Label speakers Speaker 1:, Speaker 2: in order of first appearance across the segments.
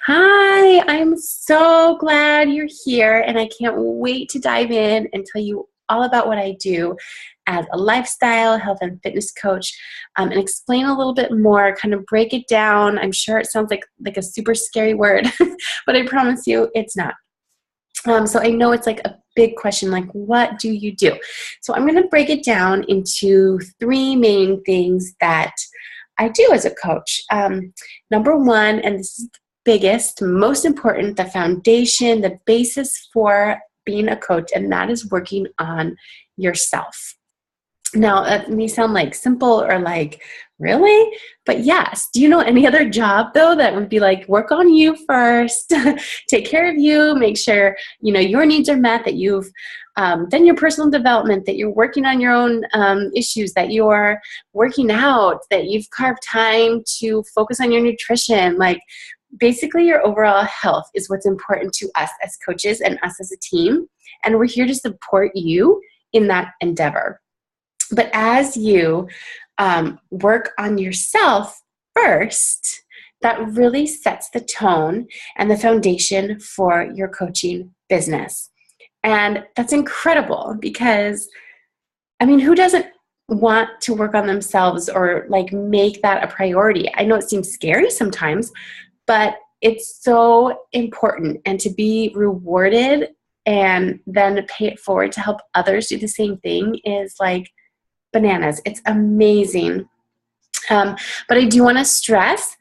Speaker 1: Hi, I'm so glad you're here, and I can't wait to dive in and tell you all about what I do as a lifestyle, health, and fitness coach, and explain a little bit more, kind of break it down. I'm sure it sounds like a super scary word, but I promise you it's not. So I know it's like a big question, like what do you do? So I'm going to break it down into three main things that I do as a coach. Number one, and this is the biggest, most important, the foundation, the basis for being a coach, and that is working on yourself. Now, that may sound like simple or like, really? But yes. Do you know any other job, though, that would be like, work on you first, take care of you, make sure, your needs are met, that you've done your personal development, that you're working on your own issues, that you're working out, that you've carved time to focus on your nutrition. Like, basically, your overall health is what's important to us as coaches and us as a team. And we're here to support you in that endeavor. But as you work on yourself first, that really sets the tone and the foundation for your coaching business. And that's incredible because, who doesn't want to work on themselves or like make that a priority? I know it seems scary sometimes, but it's so important. And to be rewarded and then pay it forward to help others do the same thing is like bananas. It's amazing. But I do want to stress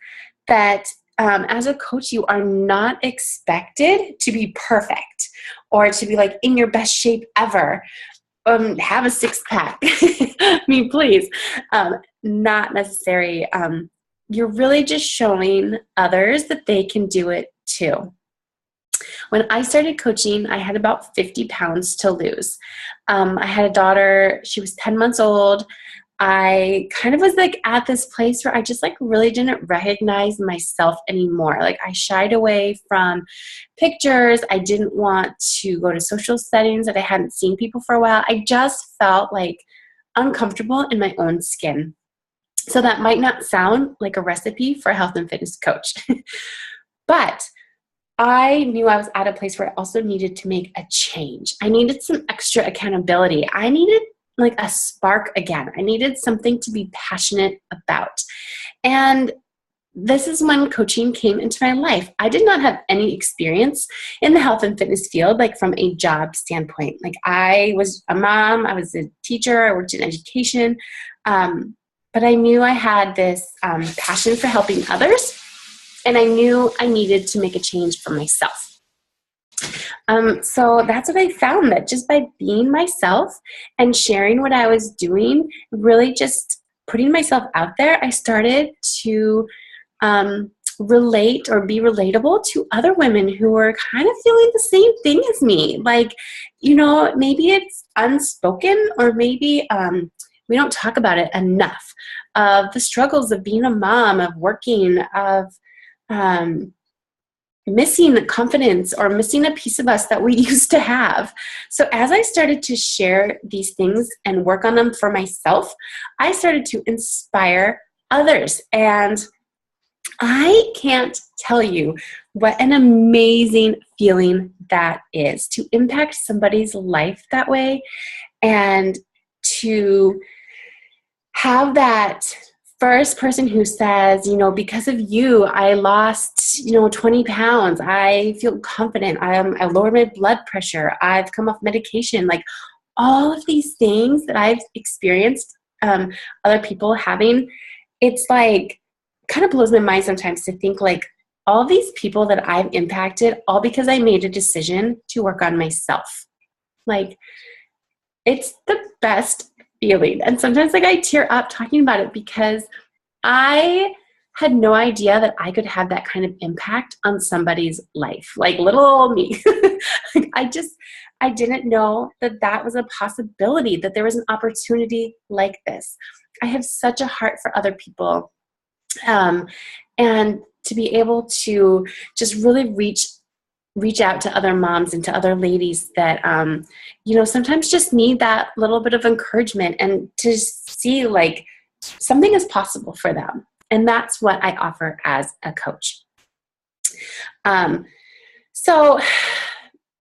Speaker 1: that as a coach, you are not expected to be perfect or to be like in your best shape ever. Have a six-pack. Please. Not necessary. You're really just showing others that they can do it too. When I started coaching, I had about 50 pounds to lose. I had a daughter. She was 10 months old. I kind of was like at this place where I just like really didn't recognize myself anymore. Like I shied away from pictures. I didn't want to go to social settings that I hadn't seen people for a while. I just felt like uncomfortable in my own skin. So that might not sound like a recipe for a health and fitness coach, but I knew I was at a place where I also needed to make a change. I needed some extra accountability. I needed like a spark again. I needed something to be passionate about. And this is when coaching came into my life. I did not have any experience in the health and fitness field, like from a job standpoint. Like I was a mom, I was a teacher, I worked in education, but I knew I had this passion for helping others. And I knew I needed to make a change for myself. So that's what I found, that just by being myself and sharing what I was doing, really just putting myself out there, I started to relate or be relatable to other women who were kind of feeling the same thing as me. Like, maybe it's unspoken or maybe we don't talk about it enough, of the struggles of being a mom, of working, of missing the confidence or missing a piece of us that we used to have. So as I started to share these things and work on them for myself, I started to inspire others. And I can't tell you what an amazing feeling that is, to impact somebody's life that way and to have that first person who says, because of you, I lost, 20 pounds. I feel confident. I lowered my blood pressure. I've come off medication. Like all of these things that I've experienced other people having, it's like kind of blows my mind sometimes to think like all these people that I've impacted, all because I made a decision to work on myself. Like it's the best feeling. And sometimes like I tear up talking about it because I had no idea that I could have that kind of impact on somebody's life, like little old me. Like I didn't know that was a possibility, that there was an opportunity like this. I have such a heart for other people. And to be able to just really reach out to other moms and to other ladies that, sometimes just need that little bit of encouragement and to see like something is possible for them. And that's what I offer as a coach. So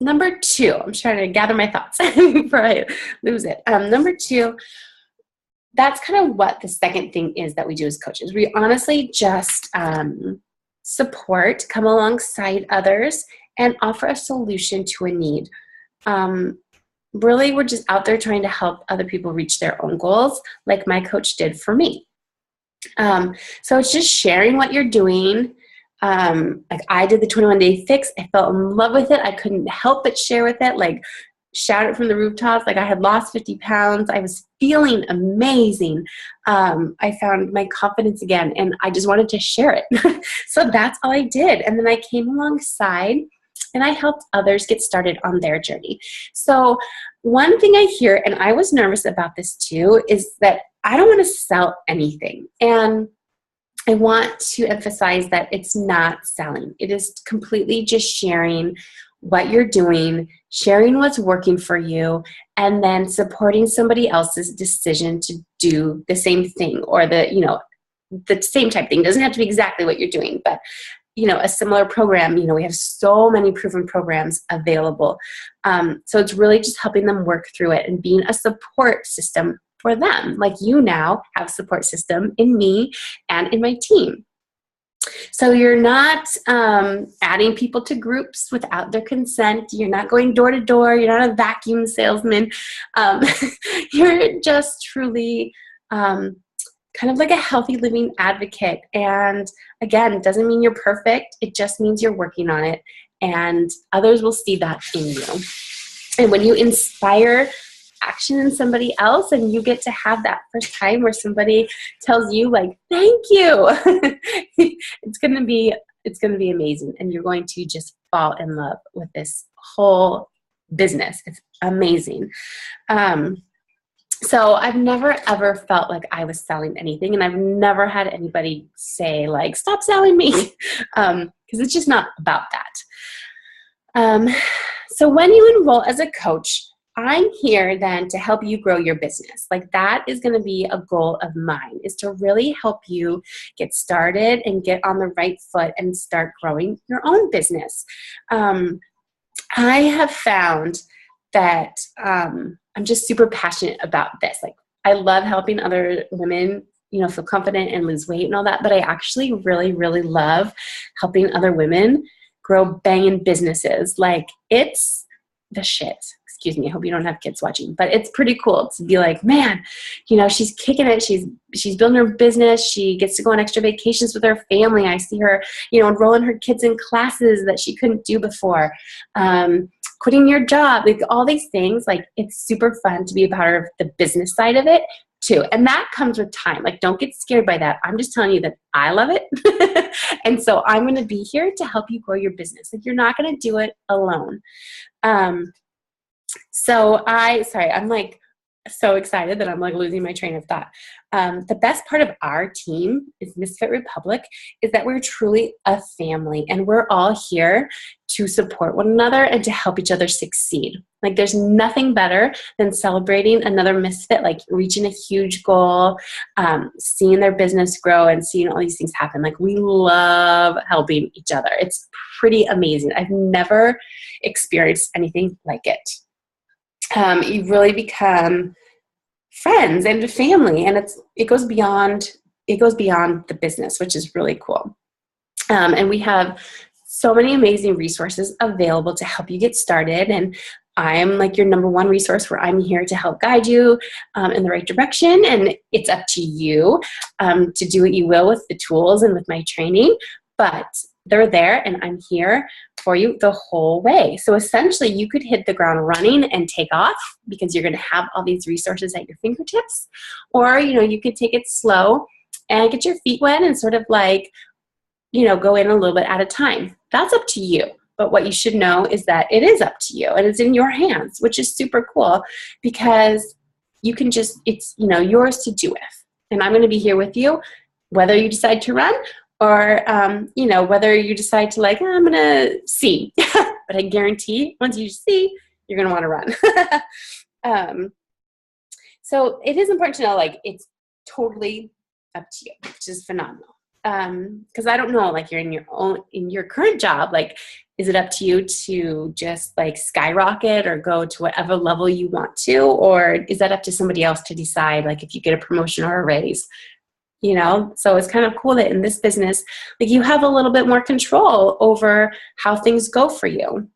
Speaker 1: number two, I'm trying to gather my thoughts before I lose it. Number two, that's kind of what the second thing is that we do as coaches. We honestly just support, come alongside others, and offer a solution to a need. Really, we're just out there trying to help other people reach their own goals, like my coach did for me. So it's just sharing what you're doing. Like I did the 21-day fix. I fell in love with it. I couldn't help but share with it, like shout it from the rooftops. Like I had lost 50 pounds. I was feeling amazing. I found my confidence again, and I just wanted to share it. So that's all I did. And then I came alongside and I helped others get started on their journey. So one thing I hear, and I was nervous about this too, is that I don't want to sell anything. And I want to emphasize that it's not selling. It is completely just sharing what you're doing, sharing what's working for you, and then supporting somebody else's decision to do the same thing, or the same type thing. It doesn't have to be exactly what you're doing, but a similar program. We have so many proven programs available. So it's really just helping them work through it and being a support system for them. Like you now have a support system in me and in my team. So you're not adding people to groups without their consent. You're not going door to door. You're not a vacuum salesman. You're just truly kind of like a healthy living advocate. And again, it doesn't mean you're perfect. It just means you're working on it, and others will see that in you. And when you inspire action in somebody else, and you get to have that first time where somebody tells you like, thank you, it's going to be amazing. And you're going to just fall in love with this whole business. It's amazing. So I've never ever felt like I was selling anything, and I've never had anybody say like, stop selling me, because it's just not about that. So when you enroll as a coach, I'm here then to help you grow your business. Like that is going to be a goal of mine, is to really help you get started and get on the right foot and start growing your own business. I have found that I'm just super passionate about this. Like I love helping other women, feel confident and lose weight and all that, but I actually really, really love helping other women grow banging businesses. Like it's the shit. Excuse me, I hope you don't have kids watching, but it's pretty cool to be like, man, she's kicking it. She's building her business. She gets to go on extra vacations with her family. I see her, enrolling her kids in classes that she couldn't do before. Quitting your job, like all these things, like it's super fun to be a part of the business side of it too. And that comes with time. Like don't get scared by that. I'm just telling you that I love it. And so I'm going to be here to help you grow your business. Like you're not going to do it alone. I'm like so excited that I'm like losing my train of thought. The best part of our team is Misfit Republic is that we're truly a family, and we're all here to support one another and to help each other succeed. Like there's nothing better than celebrating another Misfit, like reaching a huge goal, seeing their business grow and seeing all these things happen. Like we love helping each other. It's pretty amazing. I've never experienced anything like it. You really become friends and family, and it goes beyond the business, which is really cool. And we have so many amazing resources available to help you get started. And I'm like your number one resource, where I'm here to help guide you in the right direction. And it's up to you to do what you will with the tools and with my training, but they're there, and I'm here for you the whole way. So essentially you could hit the ground running and take off because you're going to have all these resources at your fingertips, or you could take it slow and get your feet wet and sort of like go in a little bit at a time. That's up to you. But what you should know is that it is up to you, and it's in your hands, which is super cool, because you can it's yours to do with. And I'm going to be here with you, whether you decide to run or, whether you decide to like, I'm going to see. But I guarantee once you see, you're going to want to run. So it is important to know, like, it's totally up to you, which is phenomenal. because I don't know, like you're in your current job, like, is it up to you to just like skyrocket or go to whatever level you want to, or is that up to somebody else to decide, like if you get a promotion or a raise? You know, so it's kind of cool that in this business, like you have a little bit more control over how things go for you.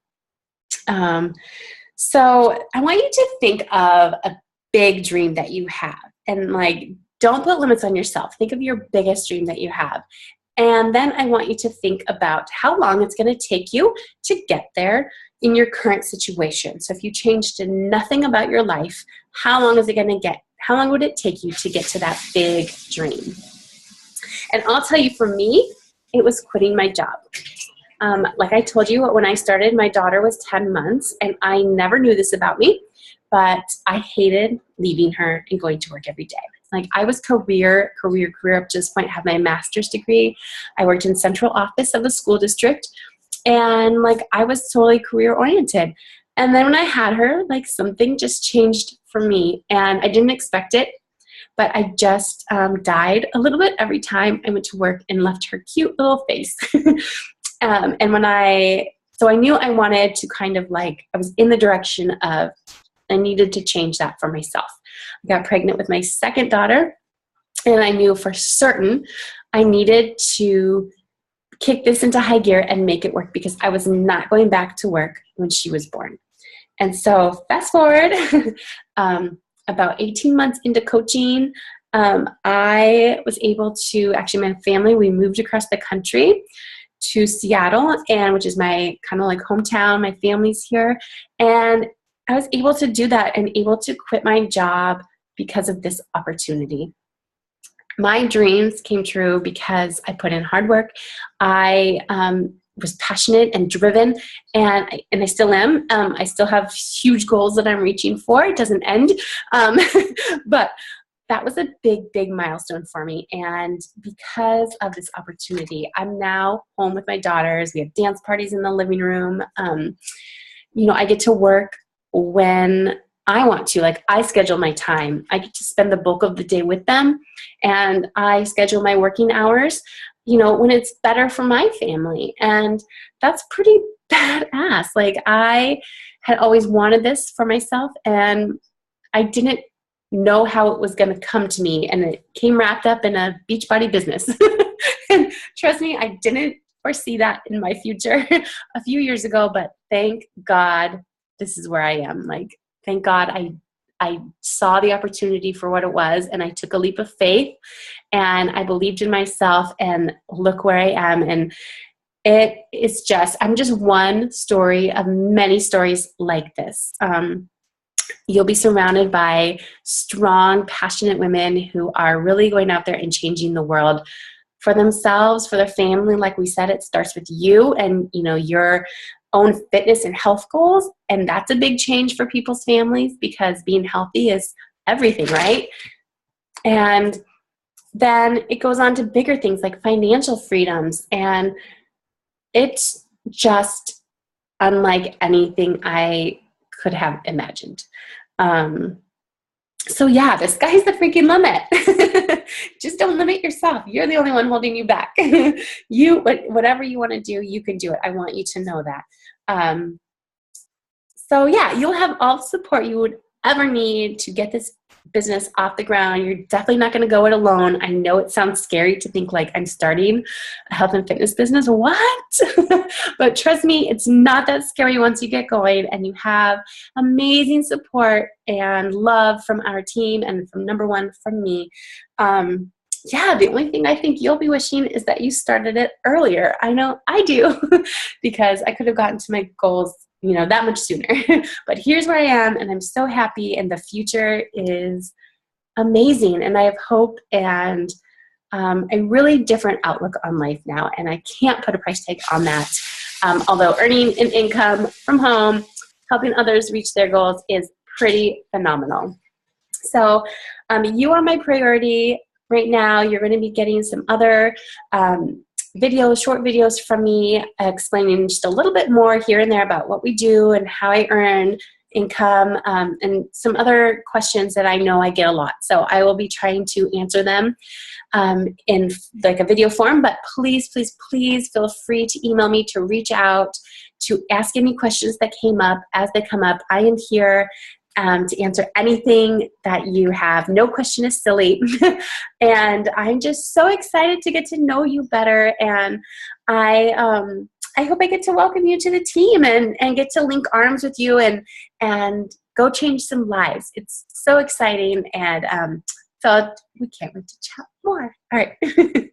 Speaker 1: So I want you to think of a big dream that you have, and like, don't put limits on yourself. Think of your biggest dream that you have. And then I want you to think about how long it's going to take you to get there in your current situation. So if you changed nothing about your life, how long would it take you to get to that big dream? And I'll tell you, for me, it was quitting my job. Like I told you, when I started, my daughter was 10 months, and I never knew this about me, but I hated leaving her and going to work every day. Like, I was career up to this point. I have my master's degree. I worked in central office of the school district, and like I was totally career oriented. And then when I had her, like something just changed for me, and I didn't expect it, but I just died a little bit every time I went to work and left her cute little face. And so I knew I wanted to kind of like, I was in the direction of, I needed to change that for myself. I got pregnant with my second daughter, and I knew for certain I needed to kick this into high gear and make it work, because I was not going back to work when she was born. And so fast forward, about 18 months into coaching, I was able to, actually my family, we moved across the country to Seattle, and which is my kind of like hometown. My family's here, and I was able to do that and able to quit my job because of this opportunity. My dreams came true because I put in hard work. I was passionate and driven, and I still am. I still have huge goals that I'm reaching for. It doesn't end. But that was a big, big milestone for me. And because of this opportunity, I'm now home with my daughters. We have dance parties in the living room. I get to work when I want to. Like, I schedule my time. I get to spend the bulk of the day with them, and I schedule my working hours, when it's better for my family. And that's pretty badass. Like, I had always wanted this for myself, and I didn't know how it was going to come to me, and it came wrapped up in a Beachbody business. And trust me, I didn't foresee that in my future a few years ago, but thank God this is where I am. Like, thank God I saw the opportunity for what it was, and I took a leap of faith, and I believed in myself, and look where I am. And I'm just one story of many stories like this. You'll be surrounded by strong, passionate women who are really going out there and changing the world for themselves, for their family. Like we said, it starts with you and, your own fitness and health goals. And that's a big change for people's families, because being healthy is everything, right? And then it goes on to bigger things like financial freedoms. And it's just unlike anything I could have imagined. So yeah, the sky's the freaking limit. Just don't limit yourself. You're the only one holding you back. Whatever you want to do, you can do it. I want you to know that. So yeah, you'll have all the support you would ever need to get this business off the ground. You're definitely not going to go it alone. I know it sounds scary to think like I'm starting a health and fitness business. What? But trust me, it's not that scary once you get going, and you have amazing support and love from our team, and from number one, from me. The only thing I think you'll be wishing is that you started it earlier. I know I do, because I could have gotten to my goals that much sooner. But here's where I am, and I'm so happy, and the future is amazing. And I have hope and a really different outlook on life now. And I can't put a price tag on that. Although earning an income from home, helping others reach their goals is pretty phenomenal. So you are my priority right now. You're going to be getting some other short videos from me explaining just a little bit more here and there about what we do and how I earn income, and some other questions that I know I get a lot. So I will be trying to answer them in like a video form, but please, please, please feel free to email me, to reach out, to ask any questions that came up as they come up. I am here to answer anything that you have. No question is silly. And I'm just so excited to get to know you better. And I hope I get to welcome you to the team and get to link arms with you and go change some lives. It's so exciting. And so we can't wait to chat more. All right.